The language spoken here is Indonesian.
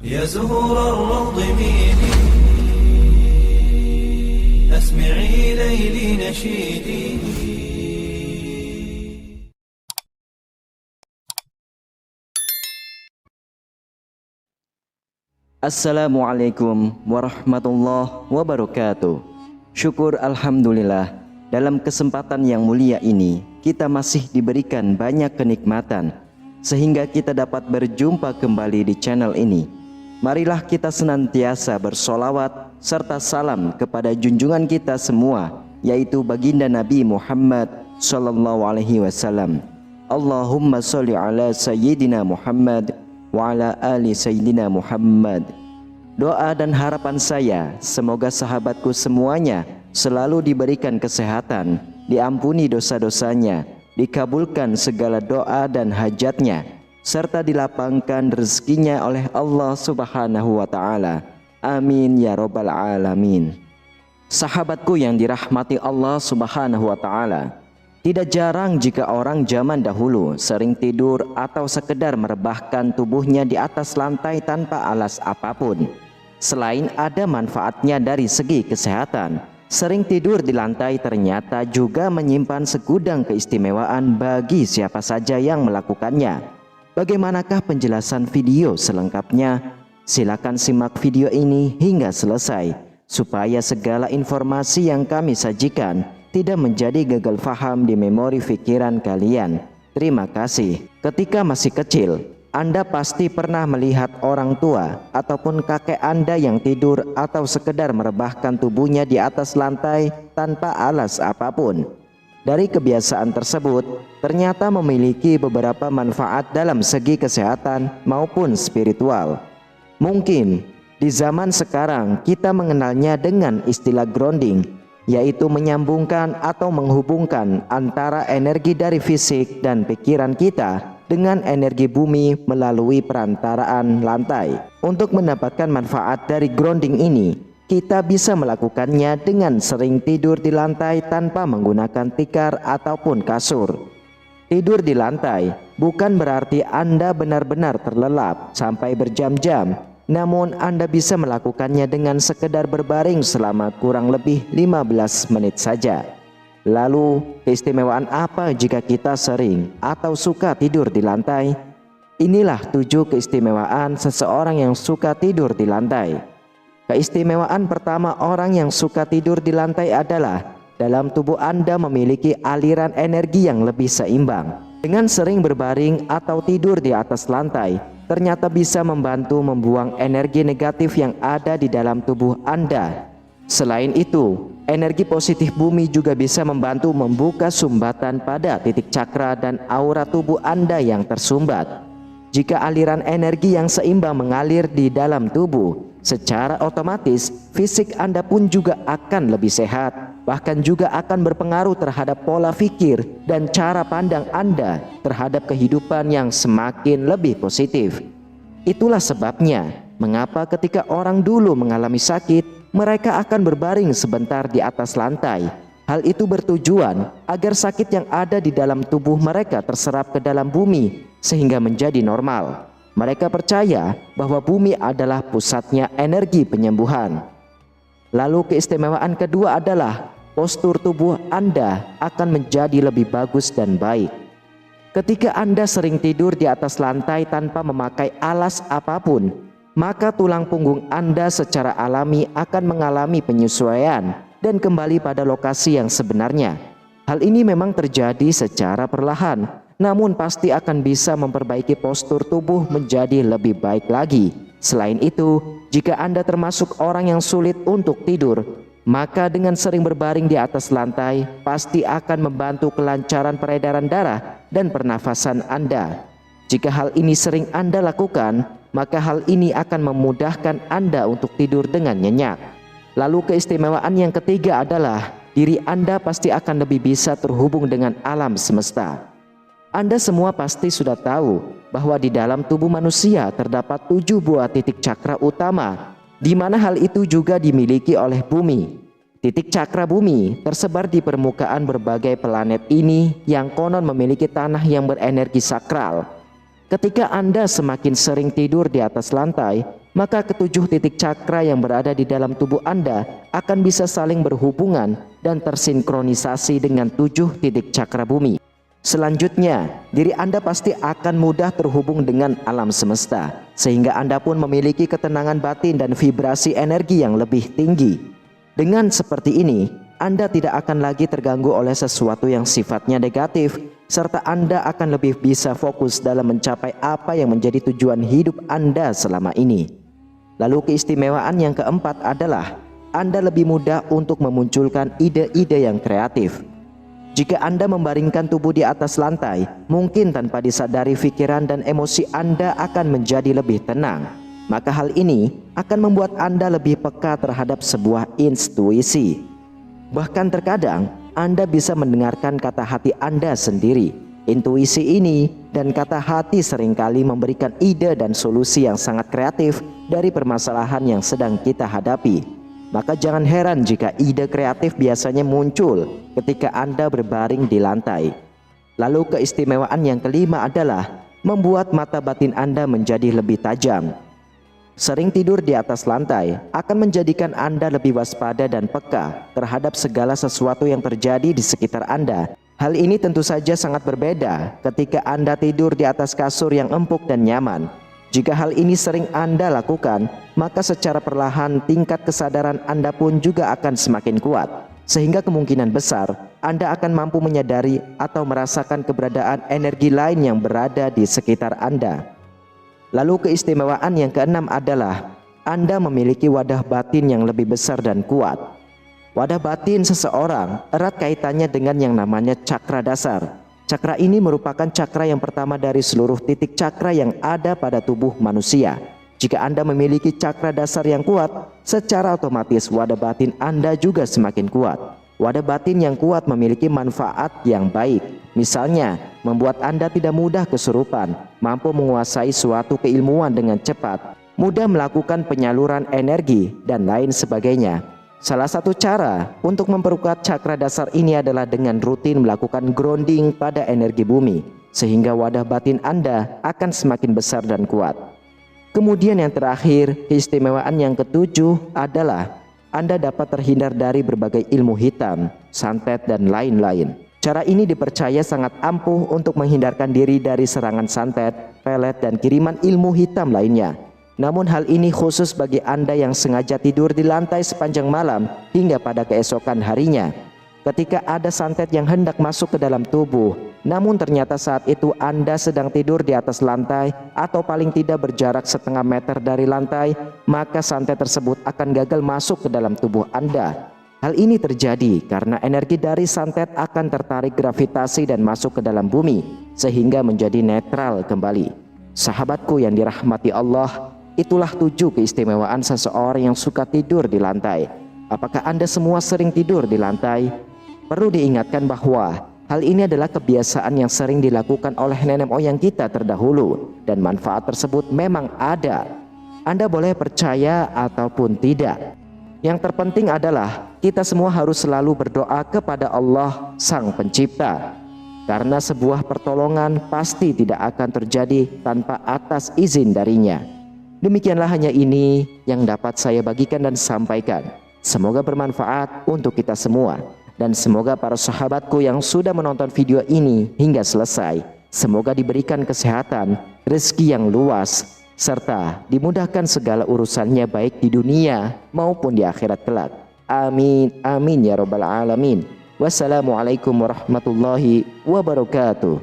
يا زهور الروض ميدي أسمعي ليلي نشيدي. Assalamualaikum warahmatullahi wabarakatuh. Syukur alhamdulillah, dalam kesempatan yang mulia ini kita masih diberikan banyak kenikmatan sehingga kita dapat berjumpa kembali di channel ini. Marilah kita senantiasa bersolawat serta salam kepada junjungan kita semua, yaitu baginda Nabi Muhammad sallallahu alaihi wasallam. Allahumma sholli ala sayyidina Muhammad wa ala ali sayyidina Muhammad. Doa dan harapan saya, semoga sahabatku semuanya selalu diberikan kesehatan, diampuni dosa-dosanya, dikabulkan segala doa dan hajatnya, serta dilapangkan rezekinya oleh Allah Subhanahu wa Ta'ala. Amin ya Rabbal Alamin. Sahabatku yang dirahmati Allah Subhanahu wa Ta'ala, tidak jarang jika orang zaman dahulu sering tidur atau sekedar merebahkan tubuhnya di atas lantai tanpa alas apapun. Selain ada manfaatnya dari segi kesehatan, sering tidur di lantai ternyata juga menyimpan segudang keistimewaan bagi siapa saja yang melakukannya. Bagaimanakah penjelasan video selengkapnya? Silakan simak video ini hingga selesai, supaya segala informasi yang kami sajikan tidak menjadi gagal faham di memori pikiran kalian. Terima kasih. Ketika masih kecil, Anda pasti pernah melihat orang tua ataupun kakek Anda yang tidur atau sekedar merebahkan tubuhnya di atas lantai tanpa alas apapun. Dari kebiasaan tersebut ternyata memiliki beberapa manfaat dalam segi kesehatan maupun spiritual. Mungkin di zaman sekarang kita mengenalnya dengan istilah grounding, yaitu menyambungkan atau menghubungkan antara energi dari fisik dan pikiran kita dengan energi bumi melalui perantaraan lantai. Untuk mendapatkan manfaat dari grounding ini, kita bisa melakukannya dengan sering tidur di lantai tanpa menggunakan tikar ataupun kasur. Tidur di lantai bukan berarti Anda benar-benar terlelap sampai berjam-jam, namun Anda bisa melakukannya dengan sekedar berbaring selama kurang lebih 15 menit saja. Lalu, keistimewaan apa jika kita sering atau suka tidur di lantai? Inilah 7 keistimewaan seseorang yang suka tidur di lantai. Keistimewaan pertama orang yang suka tidur di lantai adalah dalam tubuh Anda memiliki aliran energi yang lebih seimbang. Dengan sering berbaring atau tidur di atas lantai, ternyata bisa membantu membuang energi negatif yang ada di dalam tubuh Anda. Selain itu, energi positif bumi juga bisa membantu membuka sumbatan pada titik cakra dan aura tubuh Anda yang tersumbat. Jika aliran energi yang seimbang mengalir di dalam tubuh, secara otomatis fisik Anda pun juga akan lebih sehat, bahkan juga akan berpengaruh terhadap pola pikir dan cara pandang Anda terhadap kehidupan yang semakin lebih positif. Itulah sebabnya mengapa ketika orang dulu mengalami sakit, mereka akan berbaring sebentar di atas lantai. Hal itu bertujuan agar sakit yang ada di dalam tubuh mereka terserap ke dalam bumi sehingga menjadi normal. Mereka percaya bahwa bumi adalah pusatnya energi penyembuhan. Lalu keistimewaan kedua adalah postur tubuh Anda akan menjadi lebih bagus dan baik. Ketika Anda sering tidur di atas lantai tanpa memakai alas apapun, maka tulang punggung Anda secara alami akan mengalami penyesuaian dan kembali pada lokasi yang sebenarnya. Hal ini memang terjadi secara perlahan, namun pasti akan bisa memperbaiki postur tubuh menjadi lebih baik lagi. Selain itu, jika Anda termasuk orang yang sulit untuk tidur, maka dengan sering berbaring di atas lantai pasti akan membantu kelancaran peredaran darah dan pernafasan Anda. Jika hal ini sering Anda lakukan, maka hal ini akan memudahkan Anda untuk tidur dengan nyenyak. Lalu keistimewaan yang ketiga adalah diri Anda pasti akan lebih bisa terhubung dengan alam semesta. Anda semua pasti sudah tahu bahwa di dalam tubuh manusia terdapat 7 buah titik cakra utama, di mana hal itu juga dimiliki oleh bumi. Titik cakra bumi tersebar di permukaan berbagai planet ini yang konon memiliki tanah yang berenergi sakral. Ketika Anda semakin sering tidur di atas lantai, maka ketujuh titik cakra yang berada di dalam tubuh Anda akan bisa saling berhubungan dan tersinkronisasi dengan 7 titik cakra bumi. Selanjutnya, diri Anda pasti akan mudah terhubung dengan alam semesta, sehingga Anda pun memiliki ketenangan batin dan vibrasi energi yang lebih tinggi. Dengan seperti ini, Anda tidak akan lagi terganggu oleh sesuatu yang sifatnya negatif, serta Anda akan lebih bisa fokus dalam mencapai apa yang menjadi tujuan hidup Anda selama ini. Lalu keistimewaan yang keempat adalah Anda lebih mudah untuk memunculkan ide-ide yang kreatif. Jika Anda membaringkan tubuh di atas lantai, mungkin tanpa disadari pikiran dan emosi Anda akan menjadi lebih tenang. Maka hal ini akan membuat Anda lebih peka terhadap sebuah intuisi. Bahkan terkadang Anda bisa mendengarkan kata hati Anda sendiri. Intuisi ini dan kata hati seringkali memberikan ide dan solusi yang sangat kreatif dari permasalahan yang sedang kita hadapi. Maka jangan heran jika ide kreatif biasanya muncul ketika Anda berbaring di lantai. Lalu keistimewaan yang kelima adalah membuat mata batin Anda menjadi lebih tajam. Sering tidur di atas lantai akan menjadikan Anda lebih waspada dan peka terhadap segala sesuatu yang terjadi di sekitar Anda. Hal ini tentu saja sangat berbeda ketika Anda tidur di atas kasur yang empuk dan nyaman. Jika hal ini sering Anda lakukan, maka secara perlahan tingkat kesadaran Anda pun juga akan semakin kuat, sehingga kemungkinan besar Anda akan mampu menyadari atau merasakan keberadaan energi lain yang berada di sekitar Anda. Lalu keistimewaan yang keenam adalah Anda memiliki wadah batin yang lebih besar dan kuat. Wadah batin seseorang erat kaitannya dengan yang namanya cakra dasar. Cakra ini merupakan cakra yang pertama dari seluruh titik cakra yang ada pada tubuh manusia. Jika Anda memiliki cakra dasar yang kuat, secara otomatis wadah batin Anda juga semakin kuat. Wadah batin yang kuat memiliki manfaat yang baik. Misalnya, membuat Anda tidak mudah kesurupan, mampu menguasai suatu keilmuan dengan cepat, mudah melakukan penyaluran energi, dan lain sebagainya. Salah satu cara untuk memperkuat cakra dasar ini adalah dengan rutin melakukan grounding pada energi bumi, sehingga wadah batin Anda akan semakin besar dan kuat. Kemudian yang terakhir, keistimewaan yang ketujuh adalah Anda dapat terhindar dari berbagai ilmu hitam, santet, dan lain-lain. Cara ini dipercaya sangat ampuh untuk menghindarkan diri dari serangan santet, pelet, dan kiriman ilmu hitam lainnya. Namun hal ini khusus bagi Anda yang sengaja tidur di lantai sepanjang malam hingga pada keesokan harinya. Ketika ada santet yang hendak masuk ke dalam tubuh, namun ternyata saat itu Anda sedang tidur di atas lantai atau paling tidak berjarak setengah meter dari lantai, maka santet tersebut akan gagal masuk ke dalam tubuh Anda. Hal ini terjadi karena energi dari santet akan tertarik gravitasi dan masuk ke dalam bumi, sehingga menjadi netral kembali. Sahabatku yang dirahmati Allah, itulah 7 keistimewaan seseorang yang suka tidur di lantai. Apakah Anda semua sering tidur di lantai? Perlu diingatkan bahwa hal ini adalah kebiasaan yang sering dilakukan oleh nenek moyang kita terdahulu, dan manfaat tersebut memang ada. Anda boleh percaya ataupun tidak. Yang terpenting adalah kita semua harus selalu berdoa kepada Allah Sang Pencipta, karena sebuah pertolongan pasti tidak akan terjadi tanpa atas izin darinya. Demikianlah hanya ini yang dapat saya bagikan dan sampaikan. Semoga bermanfaat untuk kita semua, dan semoga para sahabatku yang sudah menonton video ini hingga selesai, semoga diberikan kesehatan, rezeki yang luas, serta dimudahkan segala urusannya baik di dunia maupun di akhirat kelak. Amin, amin ya rabbal alamin. Wassalamualaikum warahmatullahi wabarakatuh.